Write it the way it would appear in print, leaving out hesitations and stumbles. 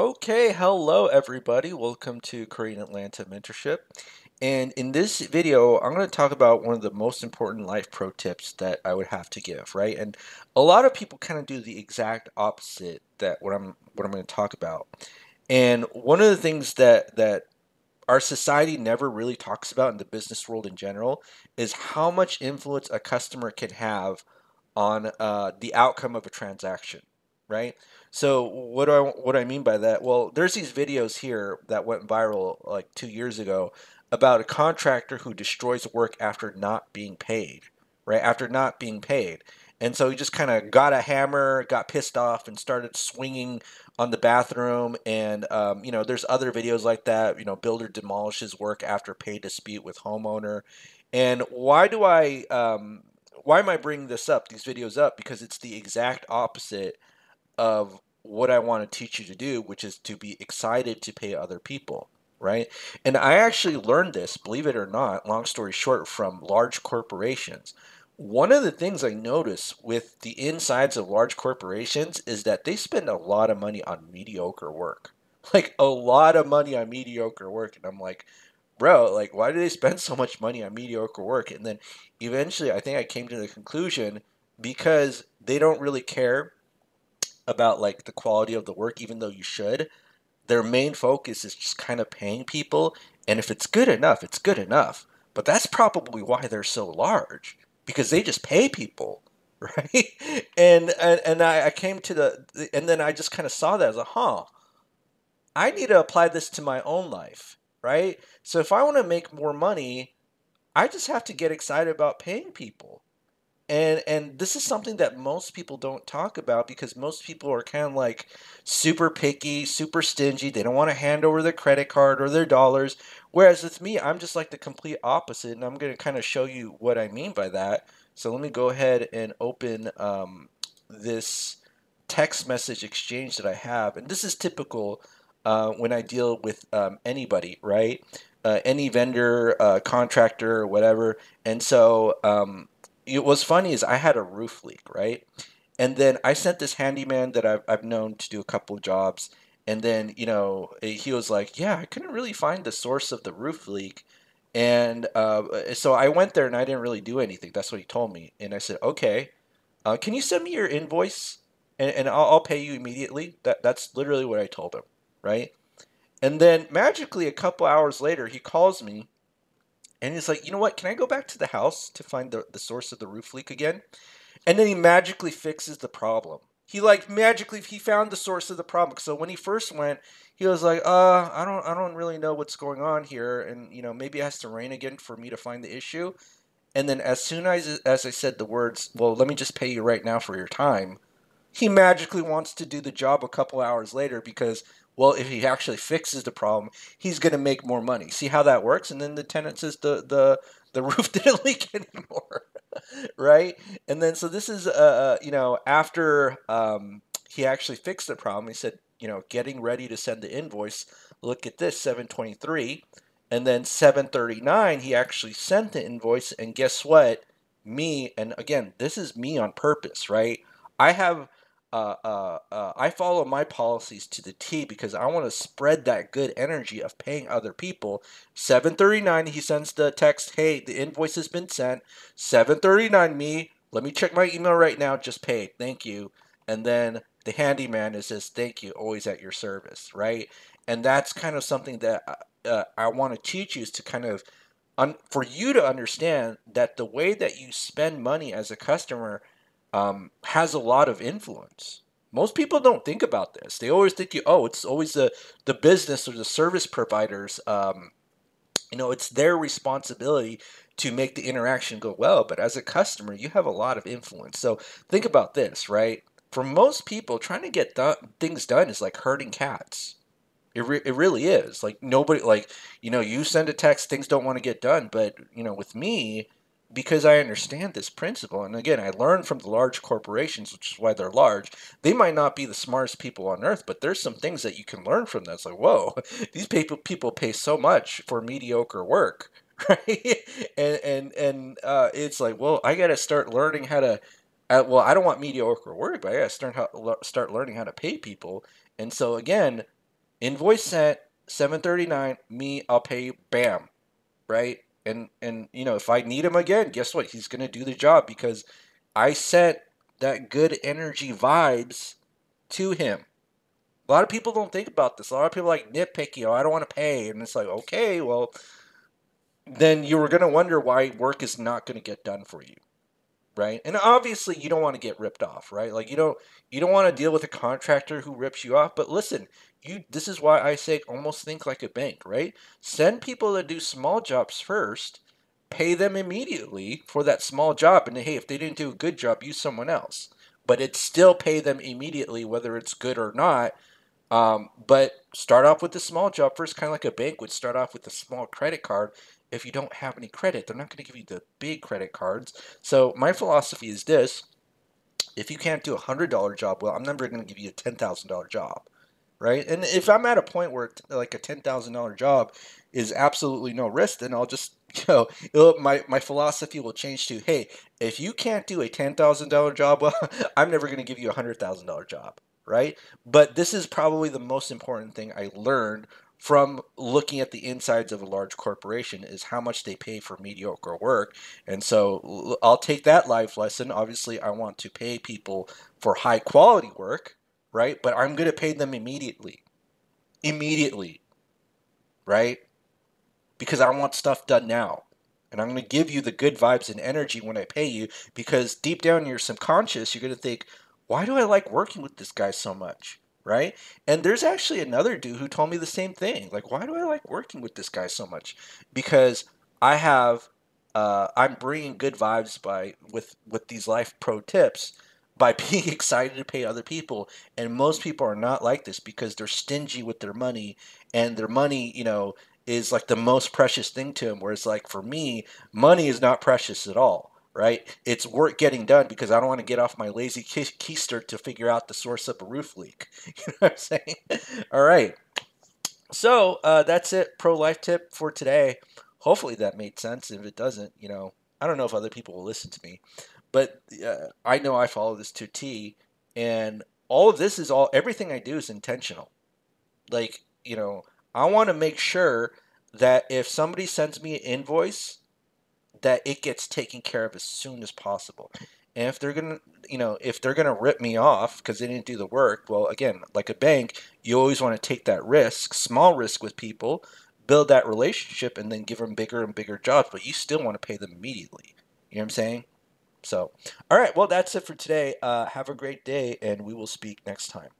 Okay, hello everybody. Welcome to Korean Atlanta Mentorship. And in this video, I'm going to talk about one of the most important life pro tips that I would have to give, right? And a lot of people kind of do the exact opposite that what I'm going to talk about. And one of the things that our society never really talks about in the business world in general is how much influence a customer can have on the outcome of a transaction, right? So what I mean by that? Well, there's these videos here that went viral like 2 years ago about a contractor who destroys work after not being paid, right? After not being paid. And so he just kind of got a hammer, got pissed off, and started swinging on the bathroom. And there's other videos like that. Builder demolishes work after pay dispute with homeowner. And why am I bringing these videos up? Because it's the exact opposite of what I want to teach you to do, which is to be excited to pay other people, right? And I actually learned this, believe it or not, long story short, from large corporations. One of the things I notice with the insides of large corporations is that they spend a lot of money on mediocre work. Like a lot of money on mediocre work. And I'm like, bro, like, why do they spend so much money on mediocre work? And then eventually, I think I came to the conclusion because they don't really care about like the quality of the work, even though you should. Their main focus is just kind of paying people, and if it's good enough, it's good enough. But that's probably why they're so large because they just pay people, right? And I came to and then I just kind of saw that as a I need to apply this to my own life, right? So if I want to make more money, I just have to get excited about paying people. And this is something that most people don't talk about because most people are kind of like super picky, super stingy. They don't want to hand over their credit card or their dollars. Whereas with me, I'm just like the complete opposite. And I'm going to kind of show you what I mean by that. So let me go ahead and open this text message exchange that I have. And this is typical when I deal with anybody, right? Any vendor, contractor, or whatever. And so what's funny is I had a roof leak, right? And then I sent this handyman that I've known to do a couple of jobs. And then, he was like, yeah, I couldn't really find the source of the roof leak. And so I went there and I didn't really do anything. That's what he told me. And I said, okay, can you send me your invoice? And I'll pay you immediately. That's literally what I told him, right? And then magically, a couple hours later, he calls me and he's like, you know what? Can I go back to the house to find the source of the roof leak again? And then he magically fixes the problem. He found the source of the problem. So when he first went, he was like, I don't really know what's going on here, and maybe it has to rain again for me to find the issue. And then as soon as I said the words, well, let me just pay you right now for your time, he magically wants to do the job a couple hours later because, well, if he actually fixes the problem, he's going to make more money. See how that works? And then the tenant says the roof didn't leak anymore, right? And then so this is after he actually fixed the problem, he said, getting ready to send the invoice. Look at this, 723, and then 739 he actually sent the invoice, and guess what? Me, and again, this is me on purpose, right? I have I follow my policies to the T because I want to spread that good energy of paying other people. 739, he sends the text, hey, the invoice has been sent. 739, me, let me check my email right now, just paid, thank you. And then the handyman is just, thank you, always at your service, right? And that's kind of something that I want to teach you is to kind of, for you to understand that the way that you spend money as a customer has a lot of influence. Most people don't think about this. They always think, it's always the business or the service providers. It's their responsibility to make the interaction go well. But as a customer, you have a lot of influence. So think about this, right? For most people, trying to get things done is like herding cats. It really is. Like nobody, like, you send a text, things don't want to get done. But, with me, because I understand this principle, and again, I learned from the large corporations, which is why they're large. They might not be the smartest people on earth, but there's some things that you can learn from that. It's like, whoa, these people pay so much for mediocre work, right? And it's like, well, I got to start learning how to. Well, I don't want mediocre work, but I got to start learning how to pay people. And so again, Invoice sent, 7:39. Me, I'll pay you. Bam, right? And you know, if I need him again, guess what? He's gonna do the job because I sent that good energy vibes to him. A lot of people don't think about this. A lot of people like nitpicky. Oh, I don't want to pay, and it's like, okay, well, then you were gonna wonder why work is not gonna get done for you, right? And obviously, you don't want to get ripped off, right? Like you don't want to deal with a contractor who rips you off. But listen, you this is why I say almost think like a bank, right? Send people that do small jobs first, pay them immediately for that small job, and hey, if they didn't do a good job, use someone else. But it's still pay them immediately, whether it's good or not. But start off with the small job first, kind of like a bank would start off with a small credit card. If you don't have any credit, they're not going to give you the big credit cards. So my philosophy is this: if you can't do $100 job well, I'm never going to give you a $10,000 job, right? And if I'm at a point where like a $10,000 job is absolutely no risk, then I'll just my philosophy will change to, hey, if you can't do a $10,000 job well, I'm never going to give you a $100,000 job, right? But this is probably the most important thing I learned from looking at the insides of a large corporation is how much they pay for mediocre work. And so I'll take that life lesson. Obviously, I want to pay people for high quality work, right? But I'm going to pay them immediately. Immediately, right? Because I want stuff done now. And I'm going to give you the good vibes and energy when I pay you because deep down in your subconscious, you're going to think, why do I like working with this guy so much? Right? And there's actually another dude who told me the same thing. Like, why do I like working with this guy so much? Because I have, I'm bringing good vibes with these life pro tips by being excited to pay other people. And most people are not like this because they're stingy with their money, and their money, is like the most precious thing to them. Whereas, like, for me, money is not precious at all, right? It's work getting done because I don't want to get off my lazy keister to figure out the source of a roof leak. You know what I'm saying? All right. So that's it. Pro life tip for today. Hopefully that made sense. If it doesn't, I don't know if other people will listen to me, but I know I follow this to a T, and all of this is everything I do is intentional. Like, I want to make sure that if somebody sends me an invoice, that it gets taken care of as soon as possible. And if they're gonna rip me off because they didn't do the work, well, again, like a bank, you always want to take that risk, small risk with people, build that relationship, and then give them bigger and bigger jobs. But you still want to pay them immediately. You know what I'm saying? So, all right, well, that's it for today. Have a great day, and we will speak next time.